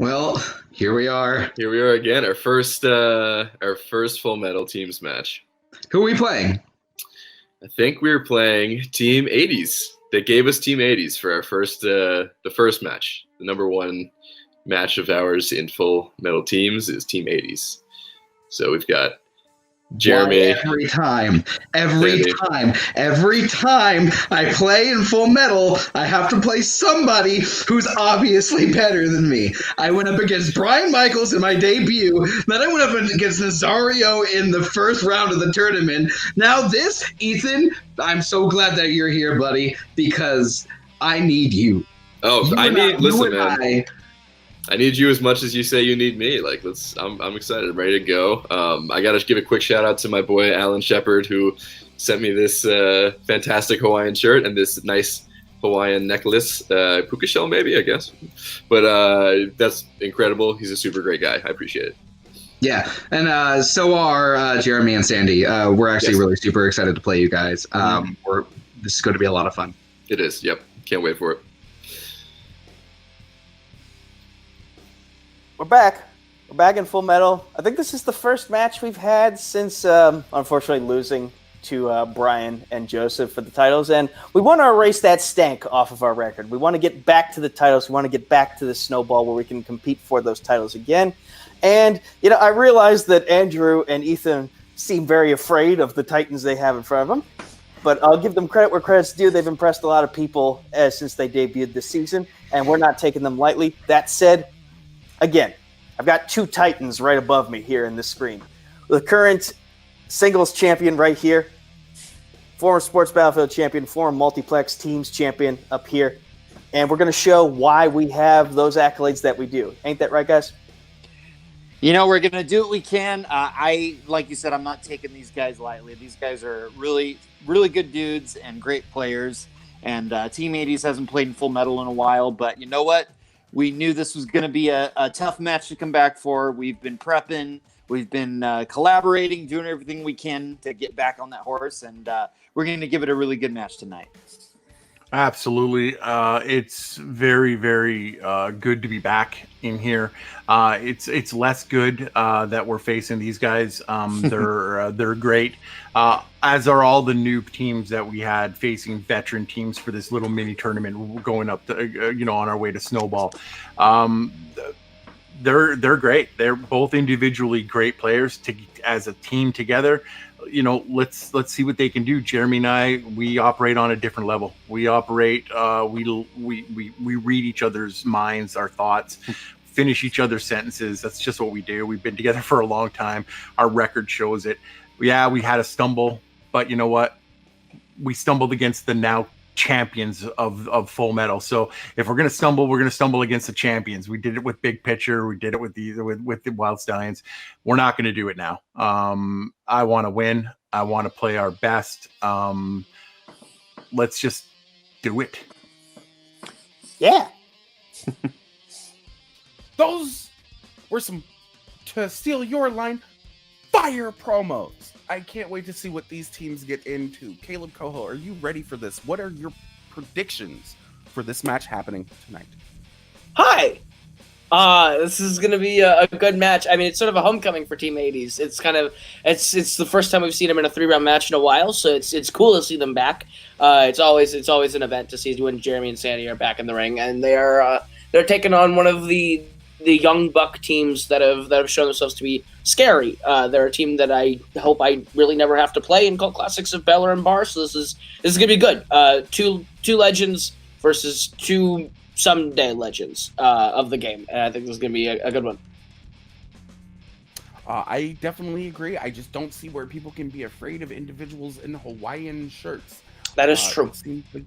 Well, here we are. Here we are again, our first Full Metal Teams match. Who are we playing? I think we were playing Team 80's. They gave us Team 80's for our the first match. The number one match of ours in Full Metal Teams is Team 80's. So we've got Jeremy. Every time I play in Full Metal, I have to play somebody who's obviously better than me. I went up against Brian Michaels in my debut, then I went up against Nazario in the first round of the tournament. Now this, Ethan, I'm so glad that you're here, buddy, because I need you. Listen, man. I need you as much as you say you need me. I'm excited. I'm ready to go. I got to give a quick shout out to my boy, Alan Shepard, who sent me this fantastic Hawaiian shirt and this nice Hawaiian necklace, puka shell maybe, I guess. But that's incredible. He's a super great guy. I appreciate it. Yeah, and so are Jeremy and Sandy. We're actually really super excited to play you guys. This is going to be a lot of fun. It is. Yep. Can't wait for it. We're back. We're back in Full Metal. I think this is the first match we've had since, unfortunately, losing to Brian and Joseph for the titles. And we want to erase that stank off of our record. We want to get back to the titles. We want to get back to the Snowball where we can compete for those titles again. And, I realize that Andrew and Ethan seem very afraid of the Titans they have in front of them. But I'll give them credit where credit's due. They've impressed a lot of people since they debuted this season. And we're not taking them lightly. That said, again, I've got two Titans right above me here in this screen. The current singles champion right here, former Sports Battlefield champion, former multiplex teams champion up here. And we're going to show why we have those accolades that we do. Ain't that right, guys? We're going to do what we can. Like you said, I'm not taking these guys lightly. These guys are really, really good dudes and great players. And Team 80's hasn't played in Full Metal in a while, but you know what? We knew this was going to be a tough match to come back for. We've been prepping. We've been collaborating, doing everything we can to get back on that horse, and we're going to give it a really good match tonight. Absolutely. It's very, very good to be back in here. It's less good that we're facing these guys. They're great, as are all the noob teams that we had facing veteran teams for this little mini tournament going up to, on our way to Snowball. They're great. They're both individually great players. As a team together, let's see what they can do. Jeremy and I, we operate on a different level. We operate, we read each other's minds, our thoughts, finish each other's sentences. That's just what we do. We've been together for a long time. Our record shows it. Yeah, we had a stumble, but you know what? We stumbled against the now champions of Full Metal. So if we're going to stumble against the champions. We did it with Big Picture. We did it with the Wild Stallions. We're not going to do it now. I want to win. I want to play our best. Let's just do it. Yeah. Those were some, to steal your line, fire promos. I can't wait to see what these teams get into. Caleb Coho, are you ready for this? What are your predictions for this match happening tonight? Hi. This is going to be a good match. I mean, it's sort of a homecoming for Team 80's. It's kind of it's the first time we've seen them in a 3-round match in a while, so it's cool to see them back. It's always an event to see when Jeremy and Sandy are back in the ring, and they're taking on one of the young buck teams that have shown themselves to be scary. They're a team that I hope I really never have to play in Cult Classics of Barr and Barr. So this is gonna be good. Two legends versus two someday legends of the game, and I think this is gonna be a good one. I definitely agree. I just don't see where people can be afraid of individuals in Hawaiian shirts. That is true. It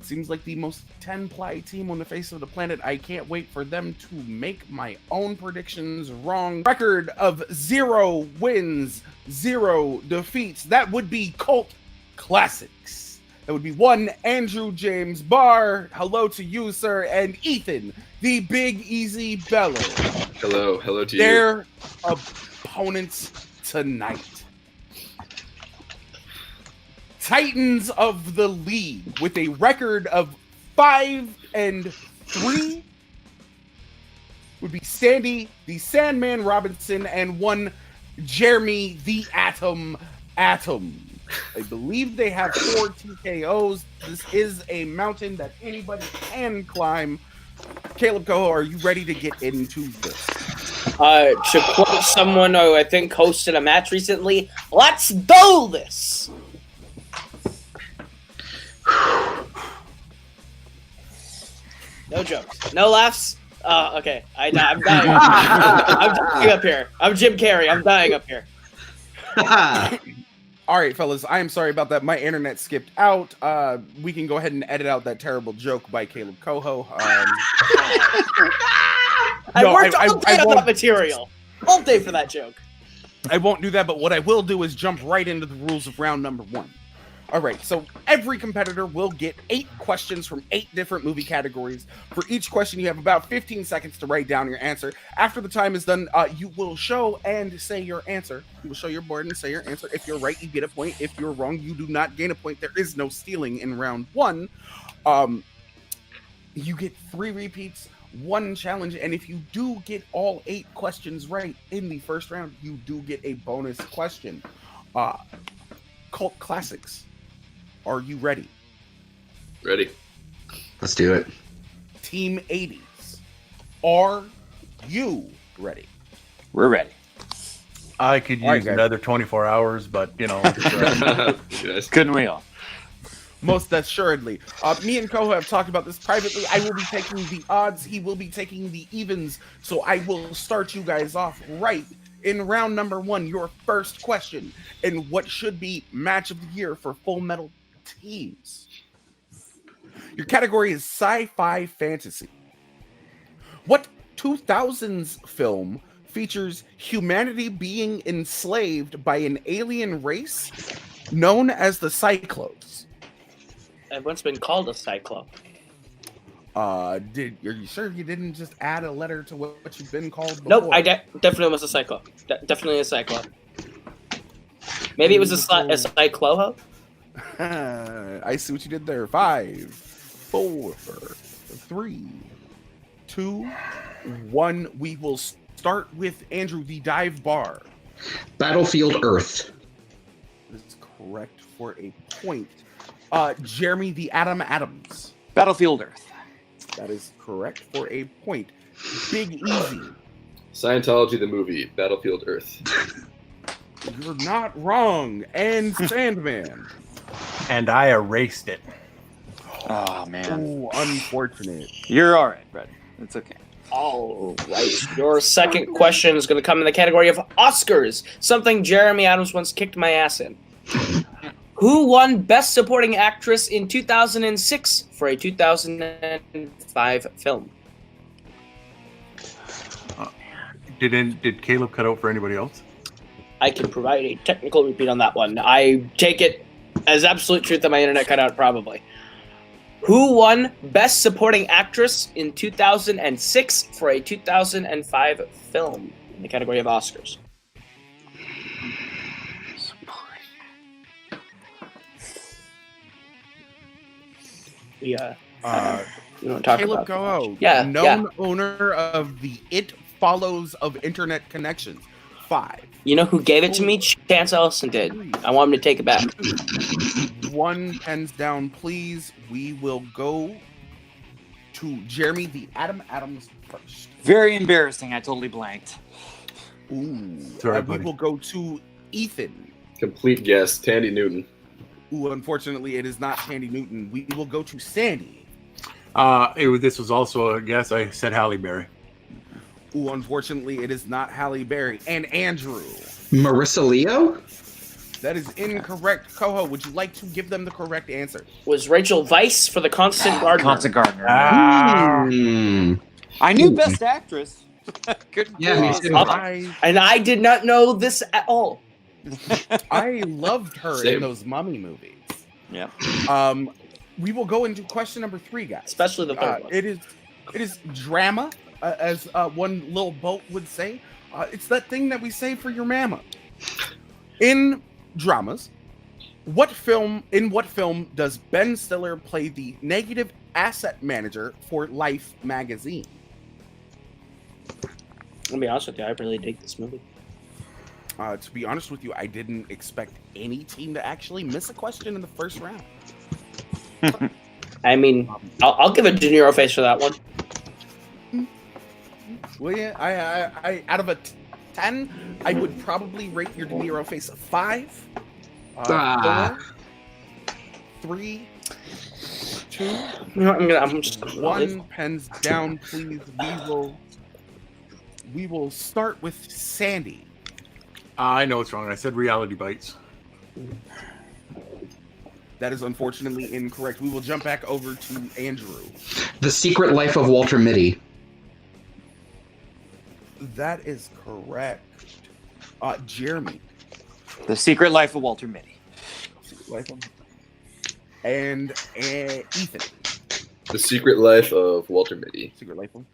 seems like the most 10-ply team on the face of the planet. I can't wait for them to make my own predictions wrong. Record of 0 wins, 0 defeats. That would be Cult Classics. That would be one Andrew James Barr. Hello to you, sir. And Ethan, the Big Easy Bello. Hello to you. Their opponents tonight. Titans of the league with a record of 5-3 would be Sandy, the Sandman Robinson, and one Jeremy, the Atom. I believe they have 4 TKOs. This is a mountain that anybody can climb. Caleb Coho, are you ready to get into this? To quote someone who I think hosted a match recently, let's do this! No jokes. No laughs. Okay. I'm dying. I'm dying up here. I'm Jim Carrey. I'm dying up here. All right, fellas. I am sorry about that. My internet skipped out. We can go ahead and edit out that terrible joke by Caleb Coho. I worked all day on that material. All day for that joke. I won't do that, but what I will do is jump right into the rules of round number 1. All right, so every competitor will get 8 questions from 8 different movie categories. For each question, you have about 15 seconds to write down your answer. After the time is done, you will show and say your answer. You will show your board and say your answer. If you're right, you get a point. If you're wrong, you do not gain a point. There is no stealing in round 1. You get 3 repeats, 1 challenge, and if you do get all 8 questions right in the first round, you do get a bonus question. Cult classics. Are you ready? Ready. Let's do it. Team 80s. Are you ready? We're ready. I could All right, use guys. another 24 hours, but Yes. Couldn't we all? Most assuredly. Me and Koho have talked about this privately. I will be taking the odds. He will be taking the evens. So I will start you guys off right in round number 1. Your first question in what should be match of the year for Full Metal teams. Your category is sci-fi fantasy. What 2000s film features humanity being enslaved by an alien race known as the Cyclones? I've once been called a cyclone. Are you sure you didn't just add a letter to what you've been called before? Nope, I definitely was a cyclone. Definitely a cyclone. Maybe it was a cycloho? I see what you did there. 5, 4, 3, 2, 1. We will start with Andrew, the dive bar. Battlefield Earth. This is correct for a point. Jeremy, the Adams. Battlefield Earth. That is correct for a point. Big Easy. Scientology the movie, Battlefield Earth. You're not wrong. And Sandman. and I erased it. Oh man. Oh, unfortunate. You're all right, Brad. It's okay. All right. Your second question is going to come in the category of Oscars, something Jeremy Adams once kicked my ass in. Who won Best Supporting Actress in 2006 for a 2005 film? Did Caleb cut out for anybody else? I can provide a technical repeat on that one. I take it as absolute truth that my internet cut out, probably. Who won Best Supporting Actress in 2006 for a 2005 film in the category of Oscars? We don't talk Caleb about Go. Yeah, known owner of the It Follows of Internet Connections. 5. You know who gave it to me? Chance Ellison did. I want him to take it back. 1 pens down, please. We will go to Jeremy the Adams first. Very embarrassing. I totally blanked. Ooh. Sorry, We buddy. will go to Ethan. Complete guess, Tandy Newton. Ooh, unfortunately, it is not Tandy Newton. We will go to Sandy. This was also a guess. I said Halle Berry. Ooh, unfortunately, it is not Halle Berry. And Andrew. Marissa Leo? That is incorrect. Coho, would you like to give them the correct answer? Was Rachel Weisz for The Constant Gardener? Constant Gardener. Hmm. I knew Best Actress. Good. Yeah, me call. too. And I did not know this at all. I loved her Same. in those Mummy movies. Yeah. We will go into question number 3, guys. Especially the third one. It is drama, as one little boat would say. It's that thing that we say for your mama. In dramas, in what film does Ben Stiller play the negative asset manager for Life magazine? I'll be honest with you, I really dig this movie. To be honest with you, I didn't expect any team to actually miss a question in the first round. I mean, I'll give a De Niro face for that one. Well, yeah, I out of a 10, I would probably rate your De Niro face a 5, 4, 3, 2, I'm just gonna 1. Pens down, please. We will start with Sandy. I know it's wrong. I said Reality Bites. That is unfortunately incorrect. We will jump back over to Andrew. The Secret Life of Walter Mitty. That is correct. Jeremy. The Secret Life of Walter Mitty. And Ethan. The Secret Life of Walter Mitty. Secret Life of.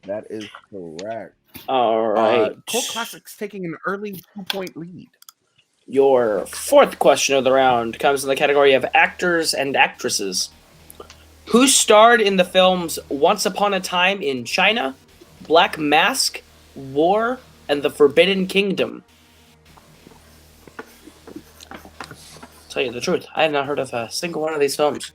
That is correct. All right. Cult Classics taking an early 2-point lead. Your fourth question of the round comes in the category of actors and actresses. Who starred in the films Once Upon a Time in China, Black Mask, War, and The Forbidden Kingdom? Tell you the truth, I have not heard of a single one of these films.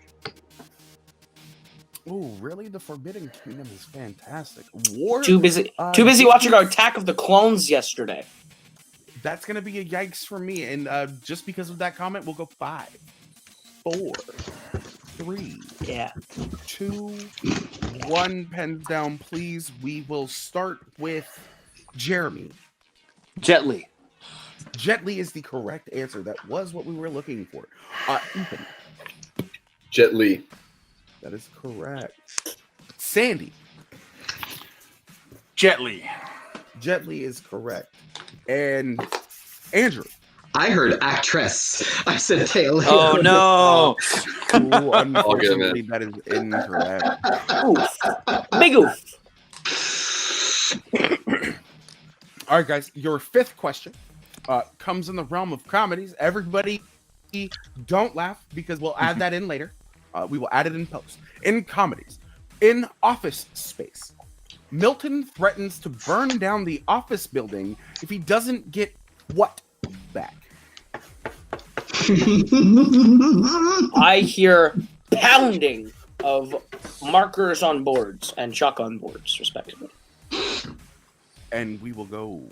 Oh, really? The Forbidden Kingdom is fantastic. War. Too busy watching our Attack of the Clones yesterday. That's gonna be a yikes for me, and just because of that comment, we'll go 5, 4, 3, Yeah. 2, 1. Pens down, please. We will start with Jeremy. Jet Li. Jet Li is the correct answer. That was what we were looking for. Ethan. Jet Li. That is correct. Sandy. Jet Li. Jet Li is correct. And Andrew. I heard actress. I said Taylor. Oh no! Ooh, unfortunately, that is incorrect. Oof. Big oof. All right, guys. Your fifth question comes in the realm of comedies. Everybody, don't laugh because we'll add that in later. We will add it in post. In comedies, in Office Space, Milton threatens to burn down the office building if he doesn't get what back? I hear pounding of markers on boards and chalk on boards, respectively. And we will go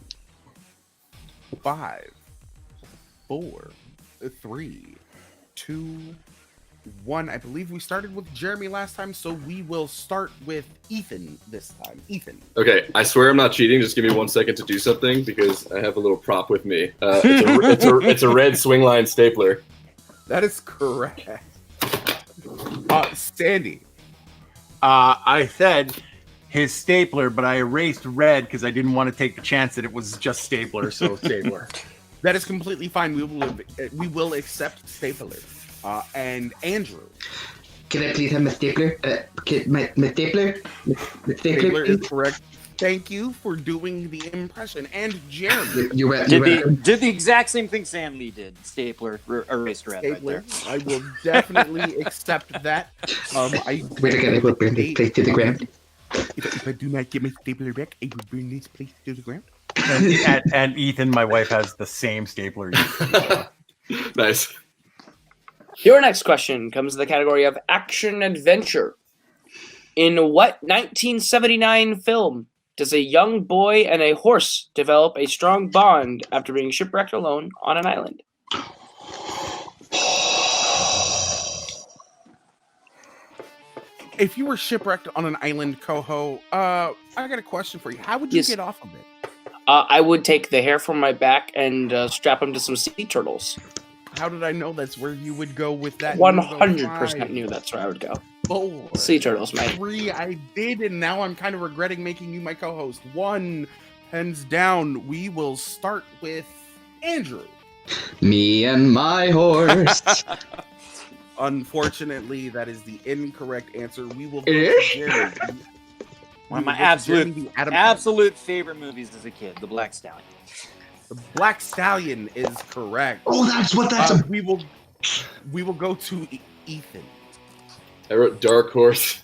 5, 4, 3, 2, 1. I believe we started with Jeremy last time, so we will start with Ethan this time. Ethan. Okay, I swear I'm not cheating. Just give me 1 second to do something because I have a little prop with me. It's a red swing line stapler. That is correct. Sandy. I said his stapler, but I erased red because I didn't want to take the chance that it was just stapler, so stapler. That is completely fine. We will accept stapler. And Andrew. Can I please have my stapler? My stapler? My Stapler is correct. Thank you for doing the impression. And Jeremy. Did the exact same thing Sam Lee did. Stapler, erased red Stapler. right there. I will definitely accept that. Wait again, I will burn this place to the ground. If I do not get my stapler back, I will burn this place to the ground. And Ethan, my wife, has the same stapler. Nice. Your next question comes in the category of action adventure. In what 1979 film does a young boy and a horse develop a strong bond after being shipwrecked alone on an island? If you were shipwrecked on an island, Coho, I got a question for you. How would you get off of it? I would take the hair from my back and strap him to some sea turtles. How did I know that's where you would go with that? 100% knew that's where I would go. 4, Sea turtles, man. 3, I did, and now I'm kind of regretting making you my co-host. 1, hands down. We will start with Andrew. Me and my horse. Unfortunately, that is the incorrect answer. We will go It to is? Jeremy. One of my Jeremy, absolute favorite movies as a kid, The Black Stallion. The Black Stallion is correct. Oh, that's what that's. We will go to Ethan. I wrote Dark Horse.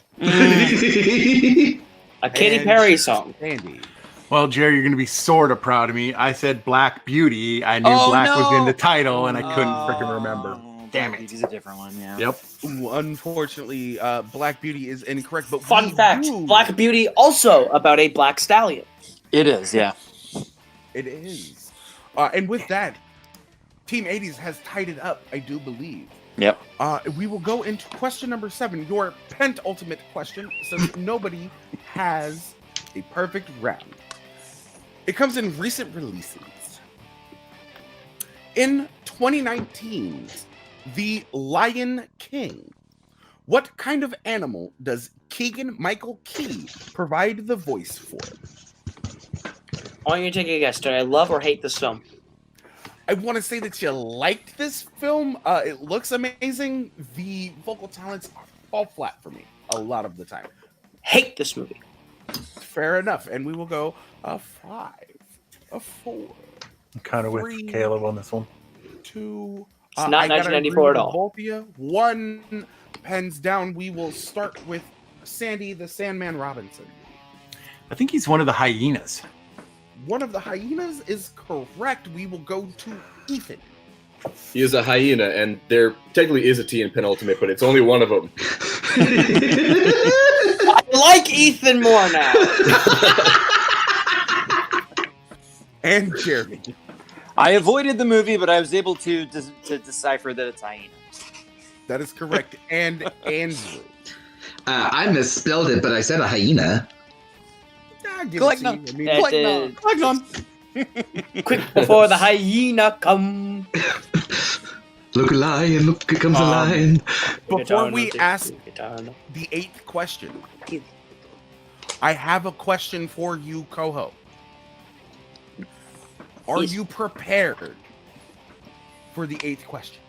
A Katy Perry song. Andy. Well, Jerry, you're going to be sort of proud of me. I said Black Beauty. I knew Black was in the title, and I couldn't freaking remember. Damn it. Beauty's a different one, yeah. Yep. Ooh, unfortunately, Black Beauty is incorrect. But Fun fact, Black Beauty also about a black stallion. It is, yeah. It is. And with that, Team 80s has tied it up, I do believe. Yep. We will go into question number 7, your penultimate question, since nobody has a perfect round. It comes in recent releases. In 2019, The Lion King. What kind of animal does Keegan-Michael Key provide the voice for? I want you to take a guess. Do I love or hate this film? I want to say that you liked this film. It looks amazing. The vocal talents fall flat for me a lot of the time. Hate this movie. Fair enough. And we will go a 5, a 4, I'm kind of with 3, Caleb on this one. 2. It's not 1994 at all. Both of you. 1 pens down. We will start with Sandy, the Sandman Robinson. I think he's one of the hyenas. One of the hyenas is correct. We will go to Ethan. He is a hyena, and there technically is a T in penultimate, but it's only one of them. I like Ethan more now. And Jeremy. I avoided the movie, but I was able to decipher that it's hyena. That is correct. And Andrew. I misspelled it, but I said a hyena. Collect none. Collect none. Quick before the hyena come. Look a lion, look, here comes a lion. Before we ask the 8th question, I have a question for you, Coho. Are you prepared for the 8th question?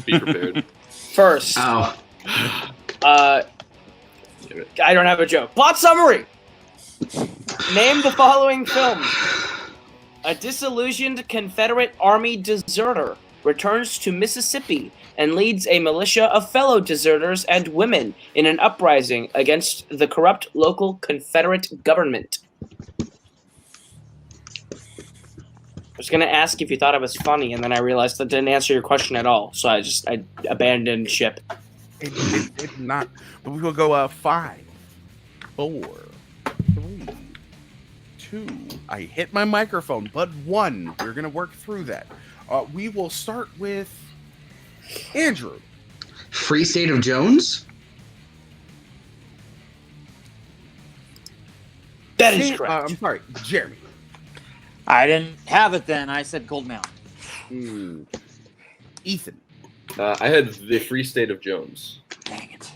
Be prepared. First, I don't have a joke. Plot summary. Name the following films. A disillusioned Confederate Army deserter returns to Mississippi and leads a militia of fellow deserters and women in an uprising against the corrupt local Confederate government. I was going to ask if you thought it was funny, and then I realized that didn't answer your question at all, so I abandoned ship. It did not. But we will go 5, 4, 3, 2. I hit my microphone, but 1. We're going to work through that. We will start with Andrew. Free State of Jones? That is correct. I'm sorry, Jeremy. I didn't have it then. I said Gold Mountain. Ethan. I had The Free State of Jones. Dang it.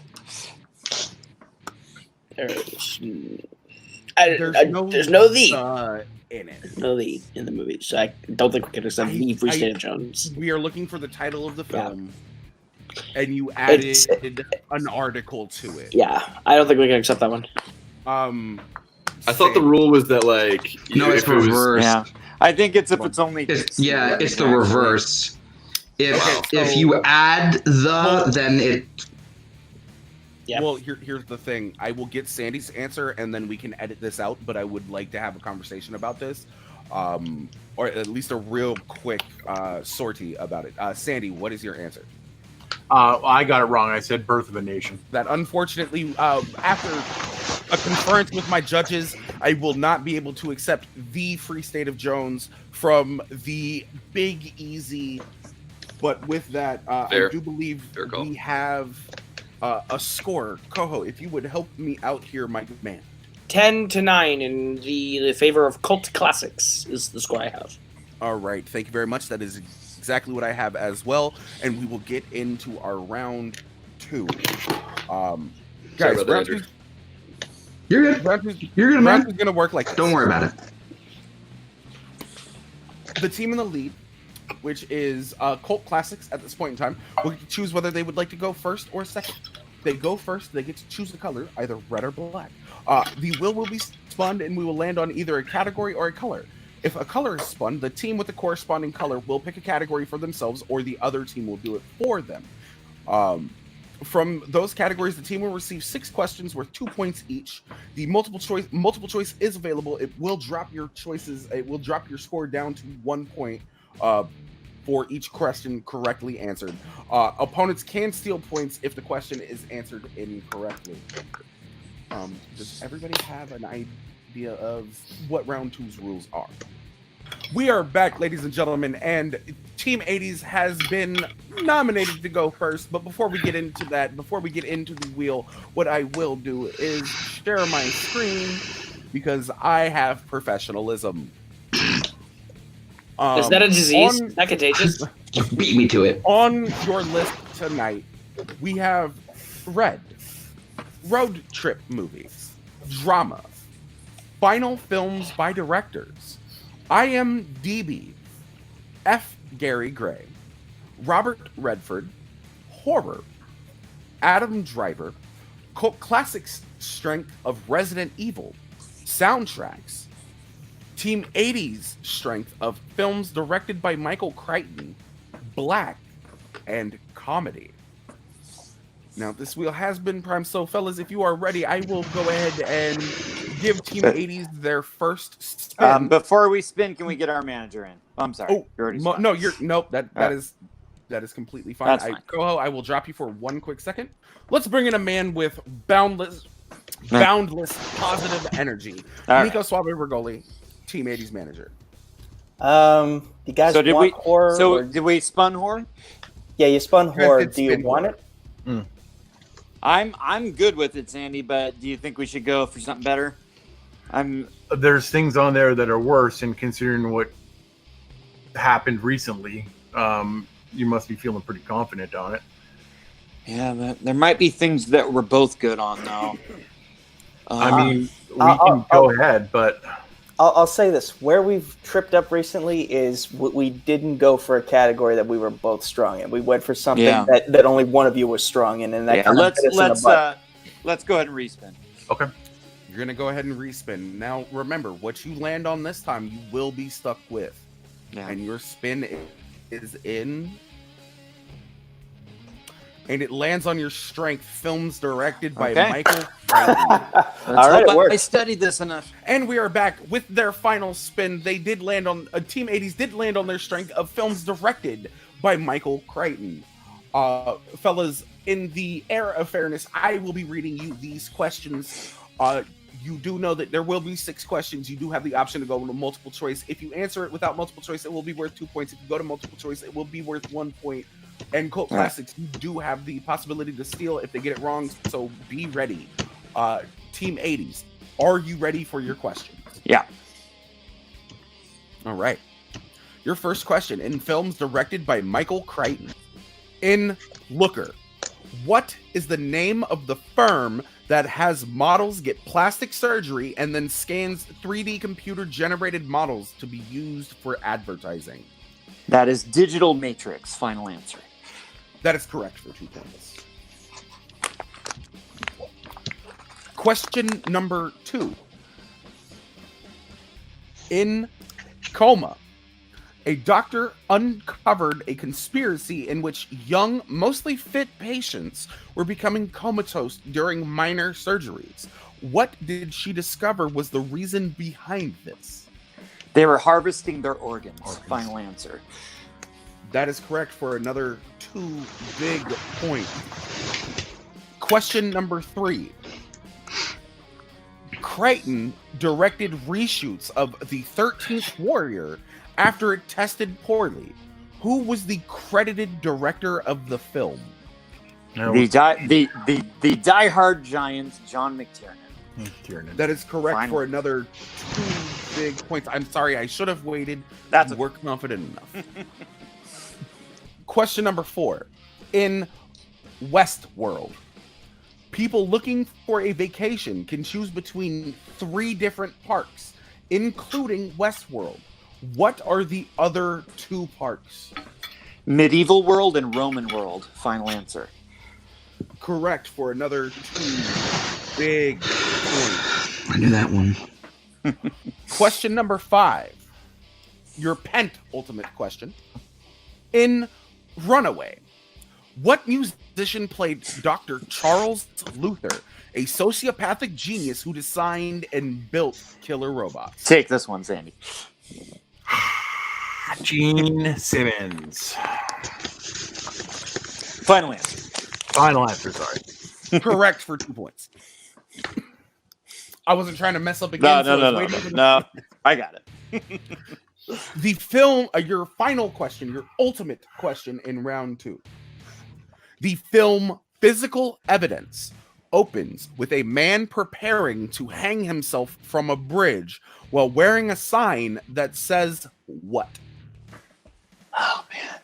There's no the in it. No the in the movie, so I don't think we can accept the Free State of Jones. We are looking for the title of the film, and you added an article to it. Yeah, I don't think we can accept that one. I thought the rule was that, like, No, it's reversed. Yeah. I think it's if it's only... It's the reverse. If you add then it... Yeah. Well, here's the thing. I will get Sandy's answer, and then we can edit this out, but I would like to have a conversation about this. Or at least a real quick sortie about it. Sandy, what is your answer? I got it wrong. I said Birth of a Nation. That unfortunately, after a conference with my judges, I will not be able to accept The Free State of Jones from the Big Easy. But with that, I do believe we have a score. Coho, if you would help me out here, my good man. 10-9 in the favor of cult classics is the score I have. All right. Thank you very much. That is exactly what I have as well. And we will get into our round 2. Guys, round 2. You're good. You're good, man. Round 2 is going to work like this. Don't worry about it. The team in the lead, which is Cult Classics at this point in time, will choose whether they would like to go first or second. They go first, they get to choose a color, either red or black. The wheel will be spun, and we will land on either a category or a color. If a color is spun, the team with the corresponding color will pick a category for themselves, or the other team will do it for them. From those categories, the team will receive 6 questions worth 2 points each. The multiple choice is available. It will drop your choices. It will drop your score down to 1 point for each question correctly answered. Opponents can steal points if the question is answered incorrectly. Does everybody have an idea of what round 2's rules are? We are back, ladies and gentlemen, and Team 80's has been nominated to go first. But before we get into that, before we get into the wheel, what I will do is share my screen because I have professionalism. Is that a disease? Is that contagious? Beat me to it. On your list tonight, we have Red, road trip movies, drama, final films by directors, IMDb, F. Gary Gray, Robert Redford, horror, Adam Driver, cult classics strength of Resident Evil, soundtracks, Team 80's strength of films directed by Michael Crichton, black, and comedy. Now, this wheel has been primed, so fellas, if you are ready, I will go ahead and give Team 80's their first spin. Before we spin, can we get our manager in? Oh, I'm sorry. Oh, that is completely fine. That's fine. Coho, I will drop you for 1 quick second. Let's bring in a man with boundless positive energy. All Nico Suave Bergoli, Team 80's manager. You guys want horror? So did we spun horror? Yeah, you spun horror. did Do you spin want horror. it? I'm good with it, Sandy, but do you think we should go for something better? There's things on there that are worse, and considering what happened recently, you must be feeling pretty confident on it. Yeah, but there might be things that we're both good on, though. I mean, we can go ahead, but I'll say this: where we've tripped up recently is we didn't go for a category that we were both strong in. We went for something that only one of you was strong in, and that kind of hit us in the butt. Let's go ahead and respin. okay. You're going to go ahead and respin. Now, remember, what you land on this time, you will be stuck with. Yeah. And your spin is in. And it lands on your strength. Films directed by Michael Crichton. All right, it worked. I studied this enough. And we are back with their final spin. They did land on Team 80's did land on their strength of films directed by Michael Crichton. Fellas, in the era of fairness, I will be reading you these questions. You do know that there will be 6 questions. You do have the option to go to multiple choice. If you answer it without multiple choice, it will be worth 2 points. If you go to multiple choice, it will be worth 1 point. And cult classics, you do have the possibility to steal if they get it wrong. So be ready. Team 80's, are you ready for your questions? Yeah. All right. Your first question: in films directed by Michael Crichton. In Looker, what is the name of the firm that has models get plastic surgery and then scans 3D computer generated models to be used for advertising? That is Digital Matrix. Final answer. That is correct for 2 points. Question number 2. In Coma, a doctor uncovered a conspiracy in which young, mostly fit patients were becoming comatose during minor surgeries. What did she discover was the reason behind this? They were harvesting their organs. Final answer. That is correct for another 2 big points. Question number 3. Crichton directed reshoots of The 13th Warrior after it tested poorly. Who was the credited director of the film? The diehard giant, John McTiernan. That is correct Finally. for another 2 big points. I'm sorry, I should have waited. That's We're confident enough. Question number 4. In Westworld, people looking for a vacation can choose between 3 different parks, including Westworld. What are the other 2 parks? Medieval World and Roman World. Final answer. Correct for another 2 big points. I knew that one. Question number 5. Your penultimate question. In Runaway, what museum position played Dr. Charles Luther, a sociopathic genius who designed and built killer robots? Take this one, Sandy. Gene Simmons. Final answer. Final answer, sorry. Correct for 2 points. I wasn't trying to mess up again. No. I got it. The film, your final question, your ultimate question in round 2. The film Physical Evidence opens with a man preparing to hang himself from a bridge while wearing a sign that says what? Oh man.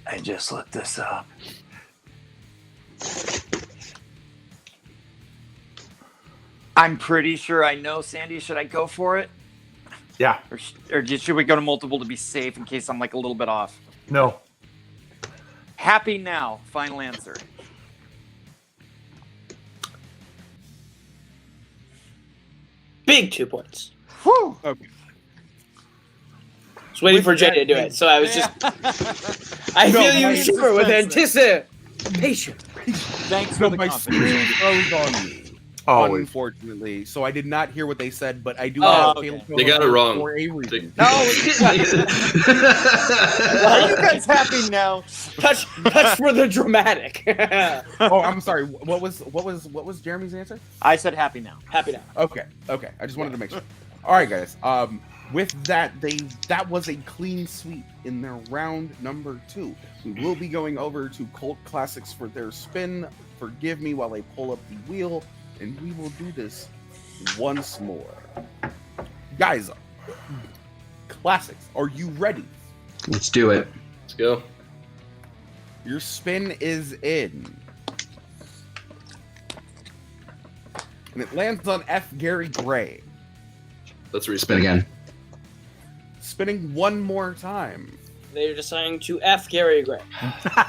I just looked this up. I'm pretty sure I know, Sandy. Should I go for it? Yeah. Or should we go to multiple to be safe in case I'm like a little bit off? No. Happy now. Final answer. Big 2 points. Whew. Okay. I was waiting for Jay to do it, so I was just. I feel you shiver with anticipation. Thanks for the My confidence. screen froze on me. Always. Unfortunately, so I did not hear what they said, but I do Oh, have okay. failed They got it wrong. for a reason. No, are you guys happy now? Touch for the dramatic. Oh, I'm sorry. What was Jeremy's answer? I said happy now. Happy now. Okay. I just wanted to make sure. All right, guys. With that, that was a clean sweep in their round number 2. We will be going over to Cult Classics for their spin. Forgive me while I pull up the wheel, and we will do this once more. Guys, Classics, are you ready? Let's do it. Let's go. Your spin is in. And it lands on F. Gary Gray. Let's respin Spin again. Spinning one more time. They're deciding to F Gary Gray.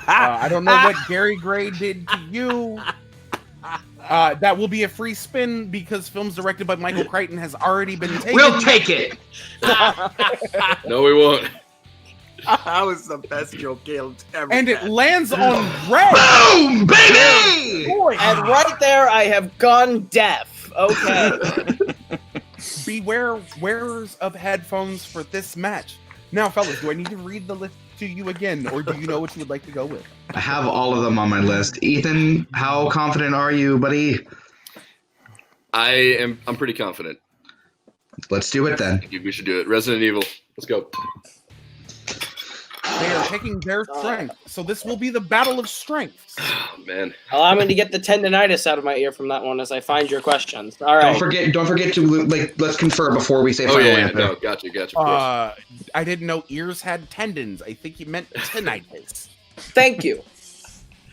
I don't know what Gary Gray did to you. That will be a free spin because films directed by Michael Crichton has already been taken. We'll take it. No, we won't. That was the best joke Caleb's ever And it lands on Red. Boom, baby! And right there, I have gone deaf. Okay. Beware wearers of headphones for this match. Now, fellas, do I need to read the list to you again, or do you know what you would like to go with? I have all of them on my list. Ethan, how confident are you, buddy? I'm pretty confident. Let's do it then. I think we should do it. Resident Evil. Let's go. They are taking their strength, so this will be the battle of strengths. Oh, man. Allow me to get the tendonitis out of my ear from that one as I find your questions. All right. Don't forget to let's confer before we say Oh, final yeah. answer. No, gotcha. Of course. I didn't know ears had tendons. I think you meant tinnitus. Thank you.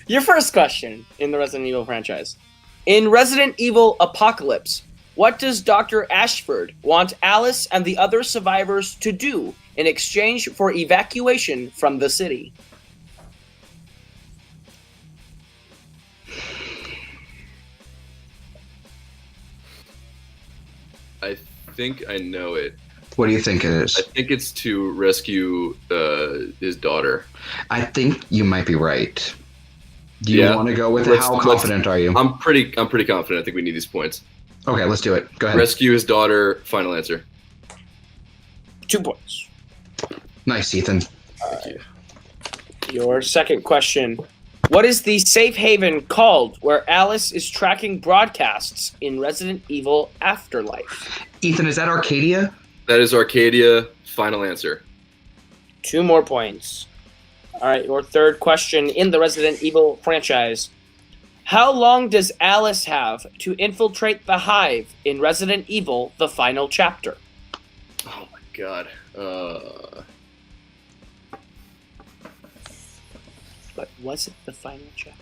Your first question in the Resident Evil franchise. In Resident Evil Apocalypse, what does Dr. Ashford want Alice and the other survivors to do in exchange for evacuation from the city? I think I know it. What do you think it is? I think it's to rescue his daughter. I think you might be right. Do you want to go with it? How confident are you? I'm pretty confident. I think we need these points. Okay, let's do it. Go ahead. Rescue his daughter. Final answer. 2 points. Nice, Ethan. Thank you. Your second question. What is the safe haven called where Alice is tracking broadcasts in Resident Evil Afterlife? Ethan, is that Arcadia? That is Arcadia. Final answer. 2 more points. All right, your third question in the Resident Evil franchise. How long does Alice have to infiltrate the Hive in Resident Evil, the final chapter? Oh my god. But was it the final chapter?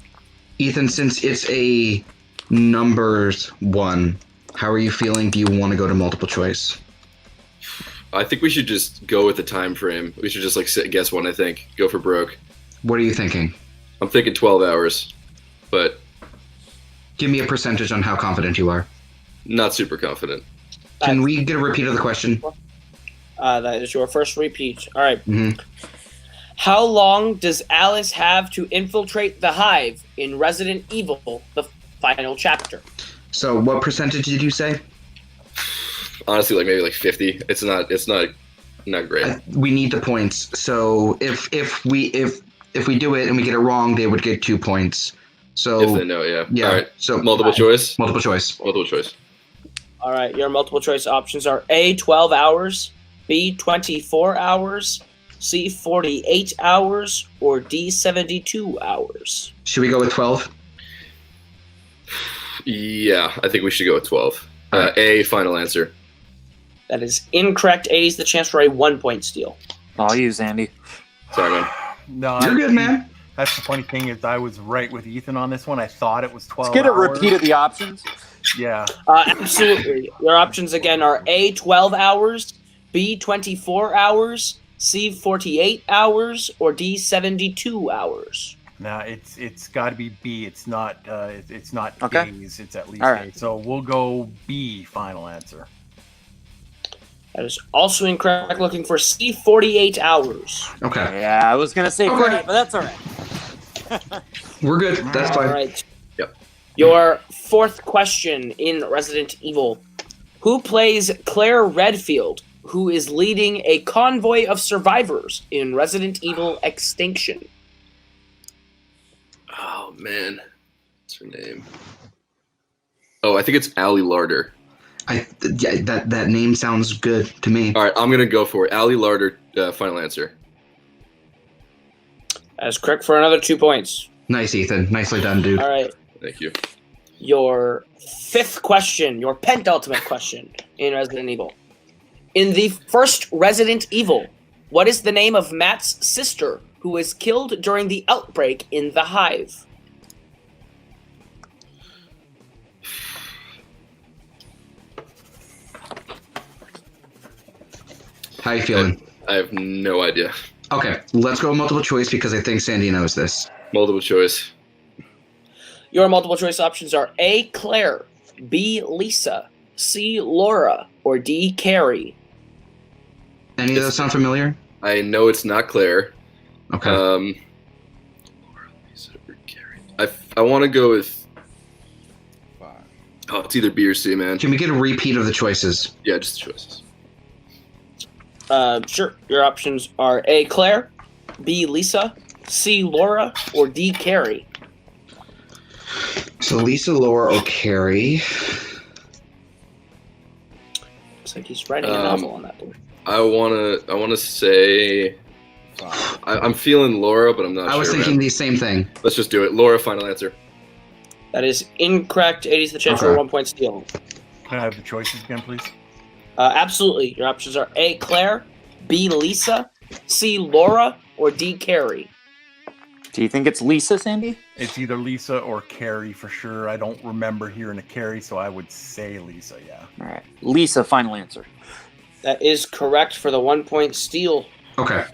Ethan, since it's a numbers one, how are you feeling? Do you want to go to multiple choice? I think we should just go with the time frame. We should just guess one. I think go for broke. What are you thinking? I'm thinking 12 hours, but Give me a percentage on how confident you are. not super confident. Can we get a repeat of the question? That is your first repeat. All right. Mm-hmm. How long does Alice have to infiltrate the hive in Resident Evil, the final chapter? So what percentage did you say? Honestly, like maybe like 50. It's not great. We need the points. So if we do it and we get it wrong, they would get 2 points. So If they know, yeah. All right. So Multiple choice. multiple choice. Multiple choice. All right, your multiple choice options are A, 12 hours, B, 24 hours, C, 48 hours, or D, 72 hours. Should we go with 12? Yeah, I think we should go with 12. A, final answer. That is incorrect. 80's the chance for a 1-point steal. I'll use Andy. Sorry, man. No, You're good, man. That's the funny thing is I was right with Ethan on this one. I thought it was 12 Let's get a hours. repeat of the options. Yeah. Absolutely. Your options again are A, 12 hours, B, 24 hours, C, 48 hours, or D, 72 hours. No, it's got to be B. It's not Okay. A's. It's at least All right. A. So we'll go B. Final answer. That is also incorrect. Looking for C, 48 hours. Okay. Yeah, I was gonna say Okay. 48, but that's all right. We're good. That's All fine. right. Yep. Your fourth question in Resident Evil. Who plays Claire Redfield, who is leading a convoy of survivors in Resident Evil Extinction? Oh man, what's her name? Oh, I think it's Allie Larder. That name sounds good to me. All right, I'm gonna go for it. Allie Larder. Final answer. That is correct for another 2 points. Nice, Ethan. Nicely done, dude. All right. Thank you. Your fifth question, your penultimate question in Resident Evil. In the first Resident Evil, what is the name of Matt's sister who was killed during the outbreak in the hive? How you feeling? I have no idea. Okay, let's go multiple choice because I think Sandy knows this. Multiple choice. Your multiple choice options are A, Claire, B, Lisa, C, Laura, or D, Carrie. Any of those sound familiar? I know it's not Claire. Okay. I want to go with. Oh, it's either B or C, man. Can we get a repeat of the choices? Yeah, just the choices. Sure. Your options are A, Claire, B, Lisa, C, Laura, or D, Carrie. So Lisa, Laura, or Carrie. Looks like he's writing a novel on that board. I wanna say. I'm feeling Laura, but I'm not sure. I was thinking man. the same thing. Let's just do it. Laura, final answer. That is incorrect. 80's the chance for a Okay. 1-point steal. Can I have the choices again, please? Absolutely. Your options are A, Claire, B, Lisa, C, Laura, or D, Carrie. Do you think it's Lisa, Sandy? It's either Lisa or Carrie for sure. I don't remember hearing a Carrie, so I would say Lisa, yeah. All right. Lisa, final answer. That is correct for the 1-point steal. Okay.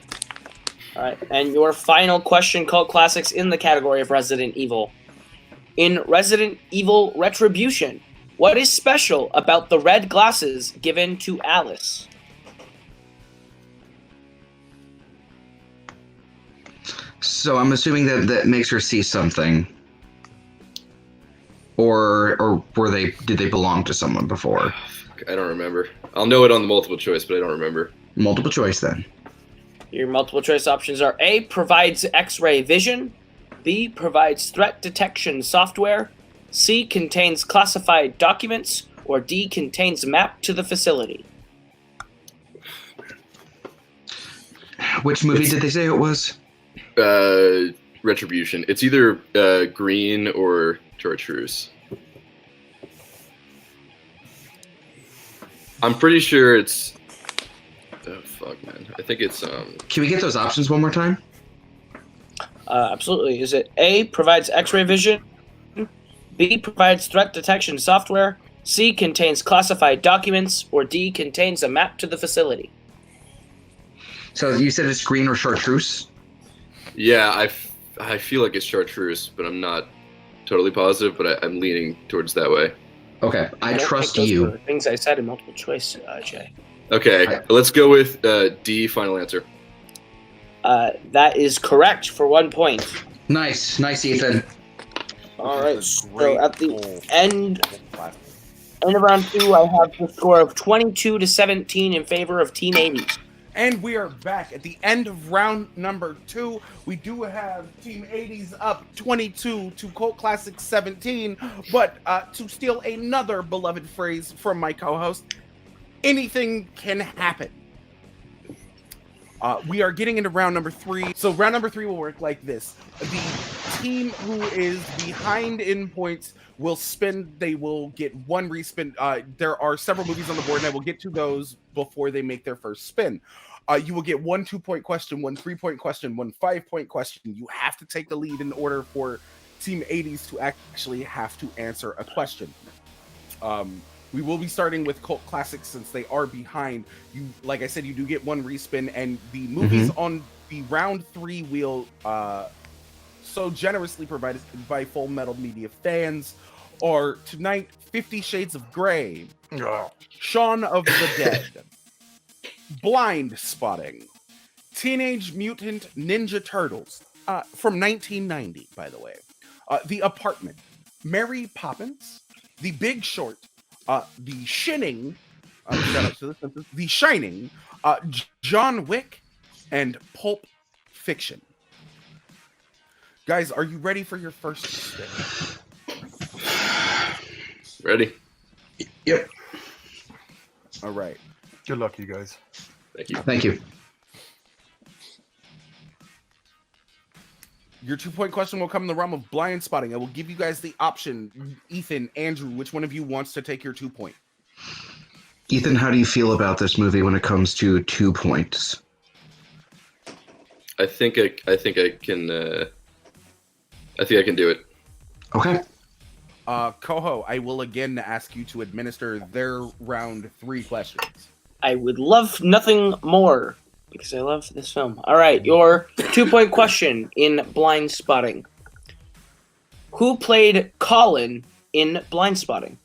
All right. And your final question, Cult Classics in the category of Resident Evil. In Resident Evil Retribution, what is special about the red glasses given to Alice? So I'm assuming that makes her see something. Or did they belong to someone before? I don't remember. I'll know it on the multiple choice, but I don't remember. Multiple choice then. Your multiple choice options are A, provides X-ray vision, B, provides threat detection software, C, contains classified documents, or D, contains map to the facility. Which movie did they say it was? Retribution. It's either Green or Chartreuse. I'm pretty sure it's. Oh fuck, man! I think it's Can we get those options one more time? Absolutely. Is it A, provides X-ray vision, B, provides threat detection software, C, contains classified documents, or D, contains a map to the facility? So you said it's green or chartreuse? Yeah, I feel like it's Chartreuse, but I'm not totally positive. But I'm leaning towards that way. Okay, I don't trust think those you. were the things I said in multiple choice, Jay. Okay, let's go with D. Final answer. That is correct for 1 point. Nice, Ethan. All right. So at the end of round 2, I have the score of 22-17 in favor of Team 80s. And we are back at the end of round number 2. We do have Team 80s up 22 to Cult Classic 17. But to steal another beloved phrase from my co-host, anything can happen. We are getting into round number 3. So round number 3 will work like this. The team who is behind in points will spin. They will get 1 respin. There are several movies on the board, and I will get to those before they make their first spin. You will get 1 2-point question, 1 3-point question, 1 5-point question. You have to take the lead in order for Team 80s to actually have to answer a question. We will be starting with Cult Classics since they are behind. You, like I said, you do get 1 respin, and the movies on the round 3 wheel, so generously provided by Full Metal Media fans, are tonight 50 Shades of Grey, Shaun of the Dead, Blind Spotting, Teenage Mutant Ninja Turtles, from 1990, by the way, The Apartment, Mary Poppins, The Big Short, The Shining, shout out to The Shining, John Wick, and Pulp Fiction. Guys, are you ready for your first spin? Ready? Yep. All right. Good luck, you guys. Thank you. Your 2-point question will come in the realm of blind spotting. I will give you guys the option, Ethan, Andrew, which one of you wants to take your 2-point? Ethan, how do you feel about this movie when it comes to 2 points? I think I can do it. Okay. Coho, I will again ask you to administer their round 3 questions. I would love nothing more because I love this film. All right, your 2-point question in Blind Spotting. Who played Colin in Blind Spotting?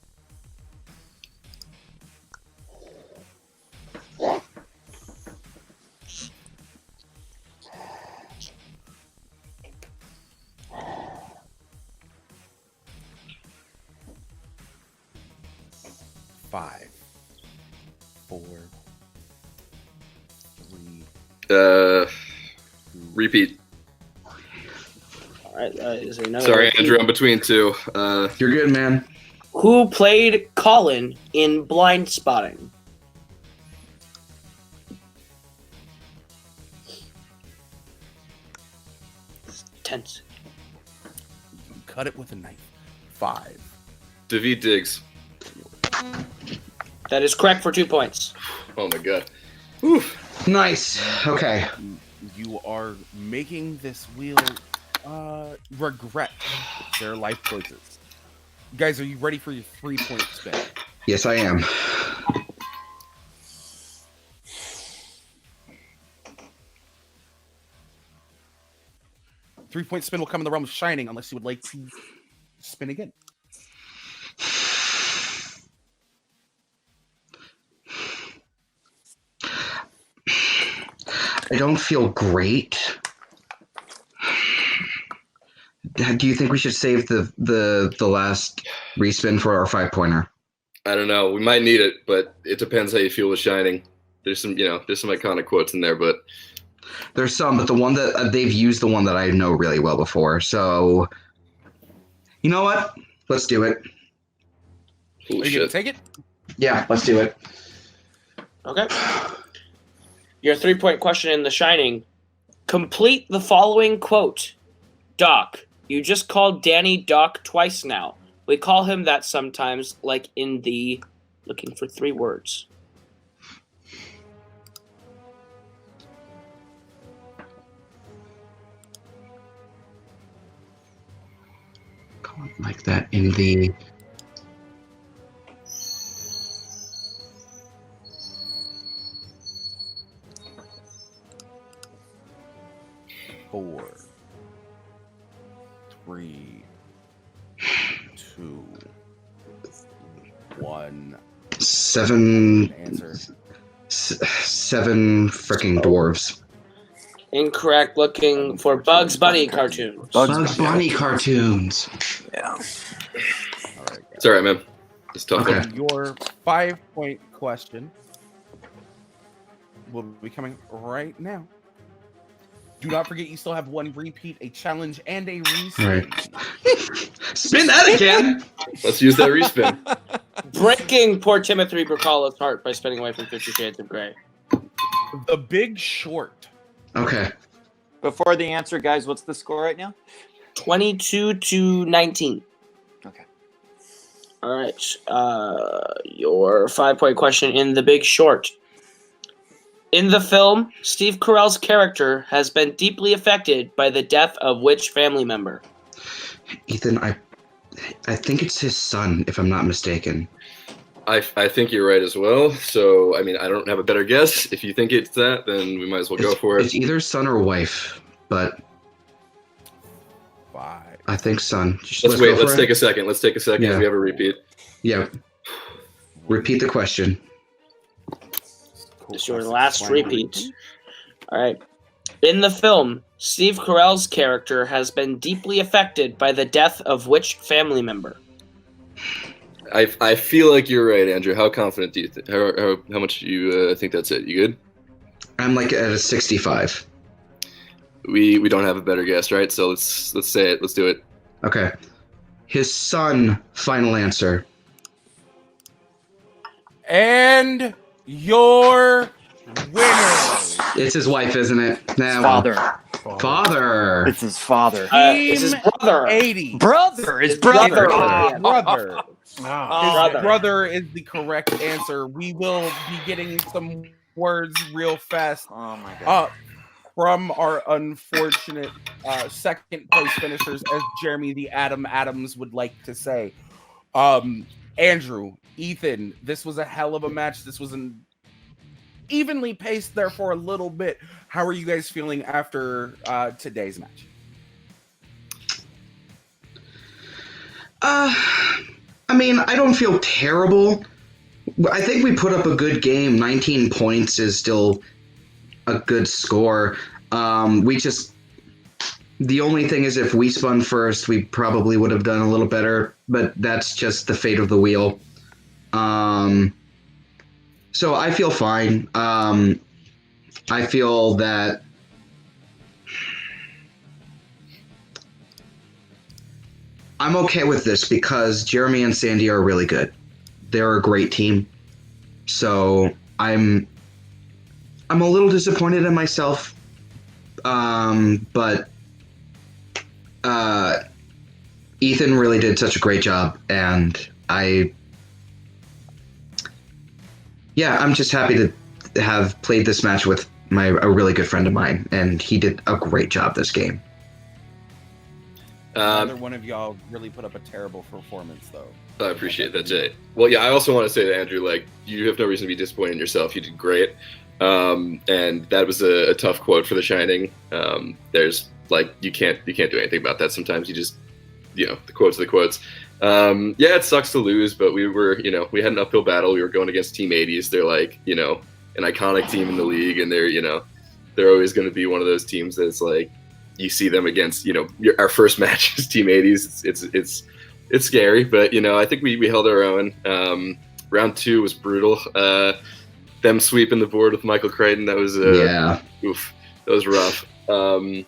Five, 4, 3. Repeat. All right, is there another? Sorry, Andrew, I'm between 2. You're good, man. Who played Colin in Blind Spotting? It's tense. Cut it with a knife. 5. David Diggs. That is correct for 2 points. Oh my god. Nice. Okay. You are making this wheel regret their life choices. Guys, are you ready for your 3-point spin? Yes, I am. Three-point spin will come in the realm of Shining unless you would like to spin again. I don't feel great. Do you think we should save the last respin for our 5-pointer? I don't know. We might need it, but it depends how you feel with Shining. There's some iconic quotes in there, but There's some, but the one that they've used the one that I know really well before. So, you know what? Let's do it. Holy Are you shit. gonna take it? Yeah, let's do it. Okay. Your 3-point question in The Shining. Complete the following quote. Doc, you just called Danny Doc twice now. We call him that sometimes, like in the... Looking for 3 words. Like that in the... Four, 3, 2, 1. 7 Answer. 7 freaking dwarves. Incorrect. Looking for Bugs Bunny cartoons. Bugs Bunny cartoons. Yeah. It's all right, man. It's tough. Okay. Your 5-point question will be coming right now. Do not forget, you still have one repeat, a challenge, and a respin. Right. Spin that again. Let's use that respin. Breaking poor Timothy Bracala's heart by spinning away from 50 Shades of Grey. The Big Short. Okay. Before the answer, guys, what's the score right now? 22-19. Okay. All right. Your 5-point question in The Big Short. In the film, Steve Carell's character has been deeply affected by the death of which family member? Ethan, I think it's his son, if I'm not mistaken. I think you're right as well. So, I mean, I don't have a better guess. If you think it's that, then we might as well go for it. It's either son or wife, but 5. I think son. Let's take a second. Let's take a second. Yeah. We have a repeat. Yeah. Repeat the question. It's your last repeat. All right. In the film, Steve Carell's character has been deeply affected by the death of which family member? I feel like you're right, Andrew. How confident do you think? How much do you think that's it? You good? I'm like at a 65. We don't have a better guess, right? So let's say it. Let's do it. Okay. His son, final answer. And your winner. It's his wife, isn't it? Nah, Father. Father. It's his father. It's his brother. 80. Brother. His brother. brother. Brother. Brother. His brother is the correct answer. We will be getting some words real fast Oh my god. from our unfortunate second place finishers, as Jeremy the Adam Adams would like to say. Andrew, Ethan, this was a hell of a match. This was an evenly paced there for a little bit. How are you guys feeling after today's match? I mean, I don't feel terrible. I think we put up a good game. 19 points is still a good score. The only thing is if we spun first, we probably would have done a little better, but that's just the fate of the wheel. So I feel fine. I feel that I'm okay with this because Jeremy and Sandy are really good. They're a great team. So I'm a little disappointed in myself. But Ethan really did such a great job, and I'm just happy to have played this match with a really good friend of mine, and he did a great job this game. Neither one of y'all really put up a terrible performance, though. I appreciate that, Jay. Well, yeah, I also want to say to Andrew, like, you have no reason to be disappointed in yourself. You did great. And that was a tough quote for The Shining. There's, like, you can't do anything about that. Sometimes you just, the quotes are the quotes. Yeah, it sucks to lose, but we were, we had an uphill battle. We were going against Team 80's. They're like, an iconic team in the league, and they're always going to be one of those teams that's like, you see them against, our first match is Team 80's. It's scary, but I think we held our own. Round 2 was brutal. Them sweeping the board with Michael Crichton, that was that was rough. I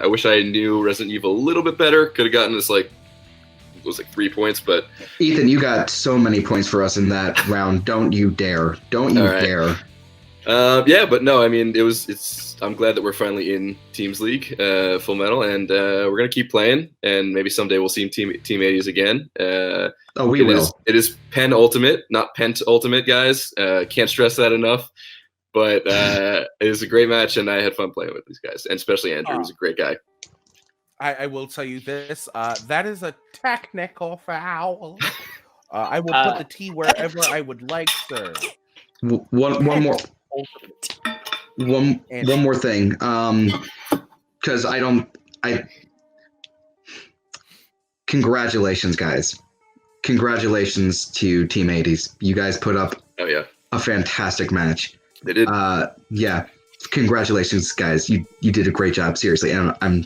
wish I knew Resident Evil a little bit better. Could have gotten this it was 3 points, but Ethan, you got so many points for us in that round. Don't you dare! Don't you dare! Yeah, but no, I mean, I'm glad that we're finally in Teams League, Full Metal, and we're gonna keep playing, and maybe someday we'll see Team 80's again. We will. It is Pen Ultimate, not Pent Ultimate, guys. Can't stress that enough. But it was a great match, and I had fun playing with these guys, and especially Andrew. He's a great guy. I will tell you this. That is a technical foul. I will put the T wherever I would like, sir. One more thing, because congratulations, guys. Congratulations to Team 80's. You guys put up a fantastic match. They did. Yeah. congratulations, guys. You did a great job, seriously. And I'm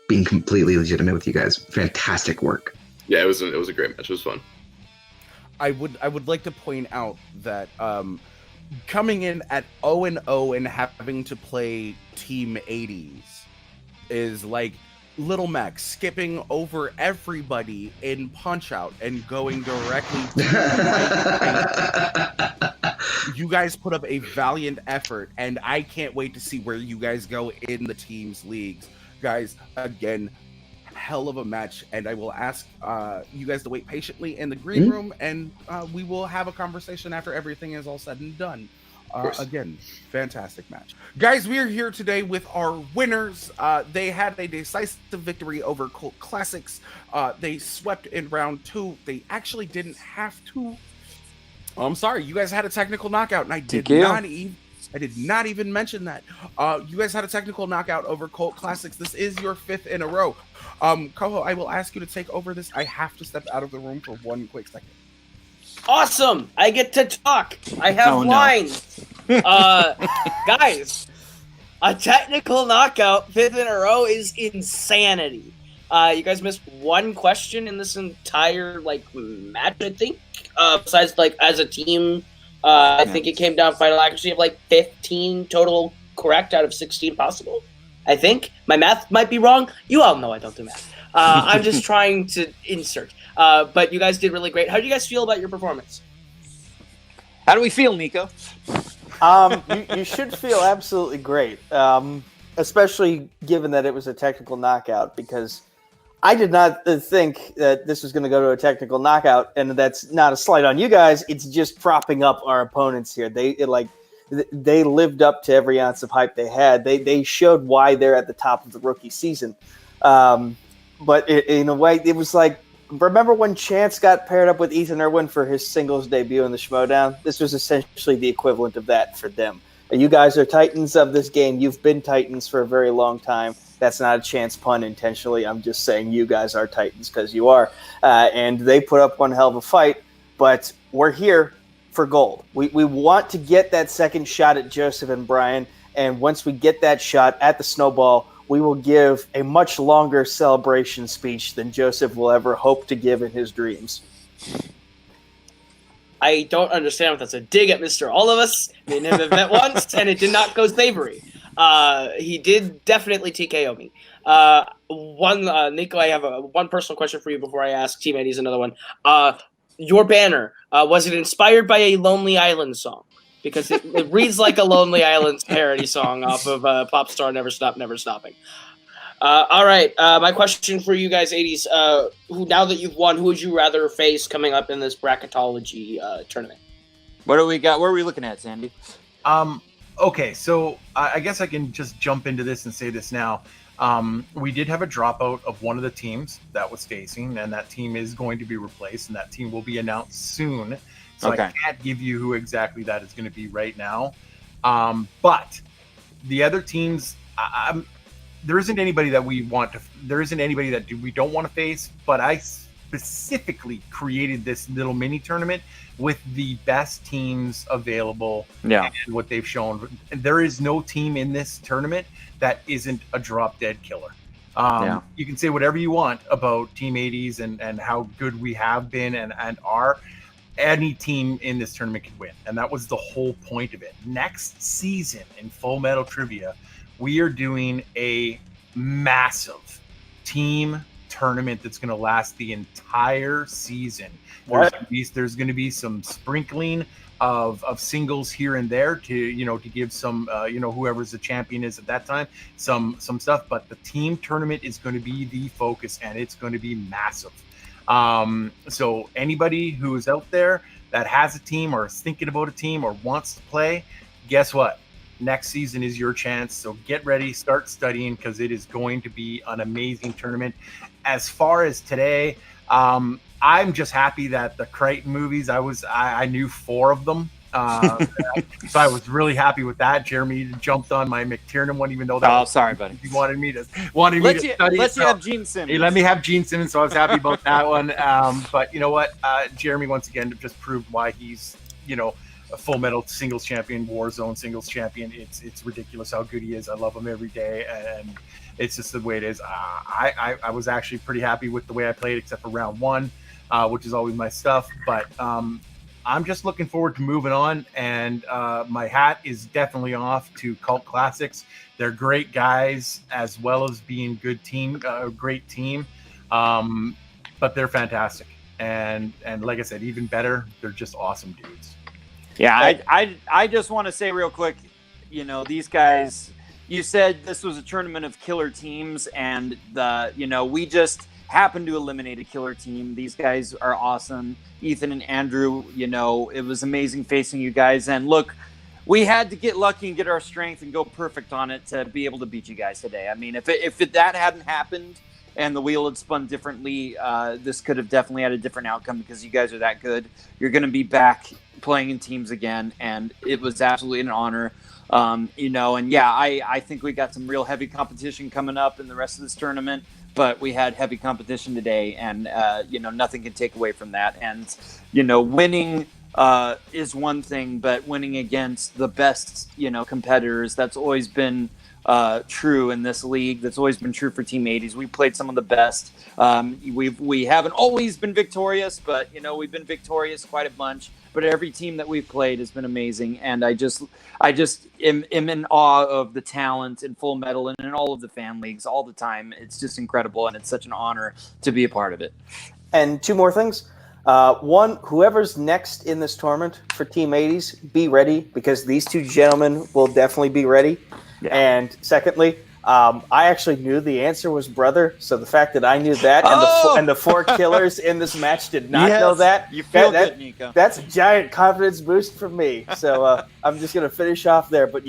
being completely legitimate with you guys. Fantastic work. Yeah, it was a great match. It was fun. I would like to point out that coming in at 0-0 and having to play Team 80's is like Little Mac skipping over everybody in Punch Out and going directly to the right. You guys put up a valiant effort, and I can't wait to see where you guys go in the teams leagues. Guys, again, hell of a match, and I will ask you guys to wait patiently in the green room, and we will have a conversation after everything is all said and done. Again, fantastic match. Guys, we are here today with our winners. They had a decisive victory over Cult Classics. They swept in round 2. They actually didn't have to. Oh, I'm sorry. You guys had a technical knockout, and I did not even mention that. You guys had a technical knockout over Cult Classics. This is your 5th in a row. Koho, I will ask you to take over this. I have to step out of the room for one quick second. Awesome! I get to talk. I have lines. Guys, a technical knockout 5th in a row is insanity. You guys missed one question in this entire match, I think. Besides as a team, I think it came down final accuracy of 15 total correct out of 16 possible. I think my math might be wrong. You all know I don't do math. I'm just trying to insert. But you guys did really great. How do you guys feel about your performance? How do we feel, Nico? You should feel absolutely great, especially given that it was a technical knockout, because I did not think that this was going to go to a technical knockout, and that's not a slight on you guys. It's just propping up our opponents here. They lived up to every ounce of hype they had. They showed why they're at the top of the rookie season. But in a way, it was like, remember when Chance got paired up with Ethan Irwin for his singles debut in the Schmodown? This was essentially the equivalent of that for them. You guys are titans of this game. You've been titans for a very long time. That's not a Chance pun intentionally. I'm just saying you guys are titans because you are. And they put up one hell of a fight, but we're here for gold. We want to get that second shot at Joseph and Brian, and once we get that shot at the Snowball, we will give a much longer celebration speech than Joseph will ever hope to give in his dreams. I don't understand if that's a dig at Mr. All of Us. Me and him have met once, and it did not go savory. He did definitely TKO me. Nico, I have one personal question for you before I ask Team 80's another one. Your banner, was it inspired by a Lonely Island song? Because it reads like a Lonely Island parody song off of Pop Star Never Stop, Never Stopping. All right, my question for you guys, 80's, now that you've won, who would you rather face coming up in this bracketology tournament? What do we got? Where are we looking at, Sandy? Okay, so I guess I can just jump into this and say this now. We did have a dropout of one of the teams that was facing, and that team is going to be replaced, and that team will be announced soon. So okay. I can't give you who exactly that is going to be right now. But the other teams, there isn't anybody that we want to. There isn't anybody that we don't want to face. But I specifically created this little mini tournament with the best teams available. Yeah. And what they've shown. There is no team in this tournament that isn't a drop dead killer. You can say whatever you want about Team 80's and how good we have been and are. Any team in this tournament can win. And that was the whole point of it. Next season in Full Metal Trivia, we are doing a massive team tournament that's going to last the entire season. There's going to be some sprinkling of singles here and there to give some whoever's the champion is at that time some stuff, but the team tournament is going to be the focus, and it's going to be massive. So anybody who is out there that has a team or is thinking about a team or wants to play, guess what? Next season is your chance. So get ready, start studying, because it is going to be an amazing tournament. As far as today, I'm just happy that the Crichton movies, I knew 4 of them. So I was really happy with that. Jeremy jumped on my McTiernan one, even though sorry, buddy. He wanted me to study. Let's have Gene Simmons. He let me have Gene Simmons, so I was happy about that one. But you know what? Jeremy once again just proved why he's a Full Metal singles champion, Warzone singles champion. It's ridiculous how good he is. I love him every day, and it's just the way it is. I was actually pretty happy with the way I played, except for round 1, which is always my stuff. But I'm just looking forward to moving on, and my hat is definitely off to Cult Classics. They're great guys, as well as being great team. But they're fantastic, and like I said, even better, they're just awesome dudes. Yeah, I just want to say real quick, these guys. You said this was a tournament of killer teams, and we just happened to eliminate a killer team. These guys are awesome. Ethan and Andrew, it was amazing facing you guys. And look, we had to get lucky and get our strength and go perfect on it to be able to beat you guys today. I mean, if that hadn't happened and the wheel had spun differently, this could have definitely had a different outcome because you guys are that good. You're going to be back playing in teams again, and it was absolutely an honor. I think we got some real heavy competition coming up in the rest of this tournament, but we had heavy competition today, and nothing can take away from that. And winning is one thing, but winning against the best competitors, that's always been true in this league. That's always been true for Team 80s. We played some of the best. We haven't always been victorious, but we've been victorious quite a bunch. But every team that we've played has been amazing, and I just am in awe of the talent in Full Metal and in all of the fan leagues all the time. It's just incredible, and it's such an honor to be a part of it. And 2 more things. One, whoever's next in this tournament for Team 80s, be ready, because these 2 gentlemen will definitely be ready. Yeah. And secondly, I actually knew the answer was brother, so the fact that I knew that and the 4 killers in this match did not know that. You feel good, Nico. That's a giant confidence boost for me. So I'm just going to finish off there. But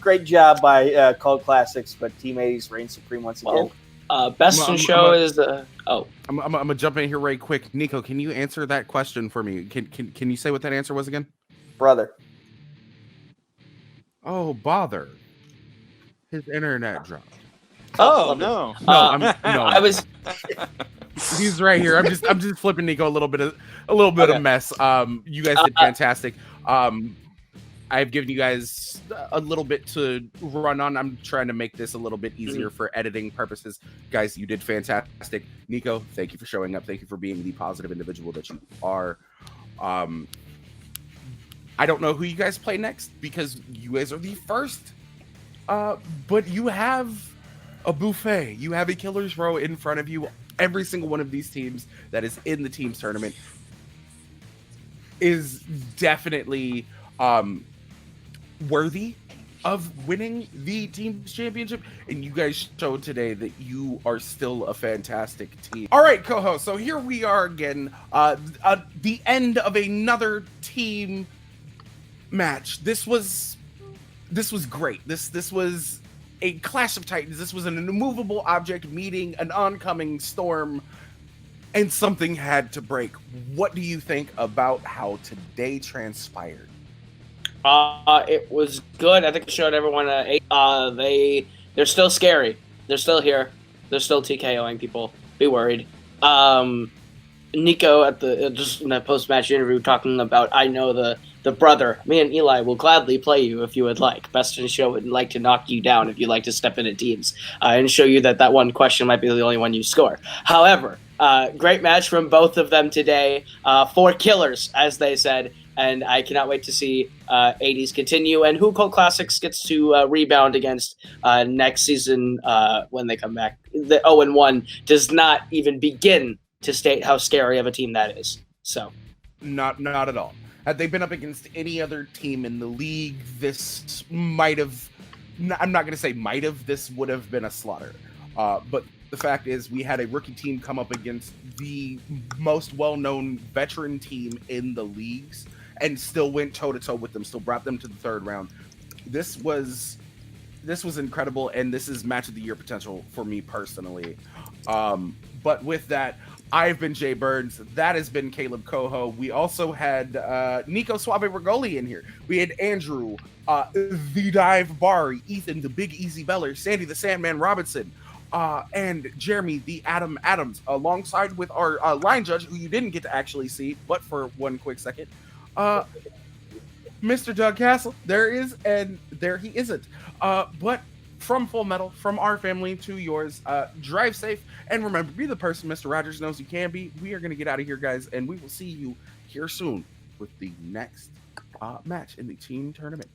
great job by Cult Classics, but Team 80s reigns supreme once again. Best in show is I'm gonna jump in here right quick. Nico, can you answer that question for me? Can you say what that answer was again? Brother. Oh, bother. His internet dropped. Oh no! No. I was. He's right here. I'm just flipping Nico a little bit of mess. You guys did fantastic. I've given you guys a little bit to run on. I'm trying to make this a little bit easier for editing purposes. Guys, you did fantastic. Nico, thank you for showing up. Thank you for being the positive individual that you are. I don't know who you guys play next because you guys are the first. But you have a buffet. You have a killer's row in front of you. Every single one of these teams that is in the teams tournament is definitely worthy of winning the team's championship. And you guys showed today that you are still a fantastic team. All right, co-host. So here we are again. The end of another team match. This was great. This was a clash of titans. This was an immovable object meeting an oncoming storm, and something had to break. What do you think about how today transpired? It was good. I think it showed everyone they're still scary. They're still here. They're still TKOing people. Be worried. Nico at just in that post-match interview talking about, I know the brother. Me and Eli will gladly play you if you would like. Best in Show would like to knock you down if you'd like to step into teams and show you that one question might be the only one you score. However, great match from both of them today. 4 killers, as they said, and I cannot wait to see 80s continue and who Cult Classics gets to rebound against next season when they come back. The 0-1 does not even begin to state how scary of a team that is. So, not at all. Had they been up against any other team in the league, this might have. I'm not going to say might have. This would have been a slaughter. But the fact is, we had a rookie team come up against the most well-known veteran team in the leagues, and still went toe-to-toe with them. Still brought them to the 3rd round. This was incredible, and this is match of the year potential for me personally. But with that, I've been Jay Burns. That has been Caleb Coho. We also had Nico Suave Regoli in here. We had Andrew, the Dive Barr, Ethan, the Big Easy Beller, Sandy, the Sandman Robinson, and Jeremy, the Adam Adams, alongside with our line judge, who you didn't get to actually see, but for one quick second, Mr. Doug Castle. There is, and there he isn't. But from Full Metal, from our family to yours, drive safe. And remember, be the person Mr. Rogers knows you can be. We are going to get out of here, guys, and we will see you here soon with the next match in the team tournament.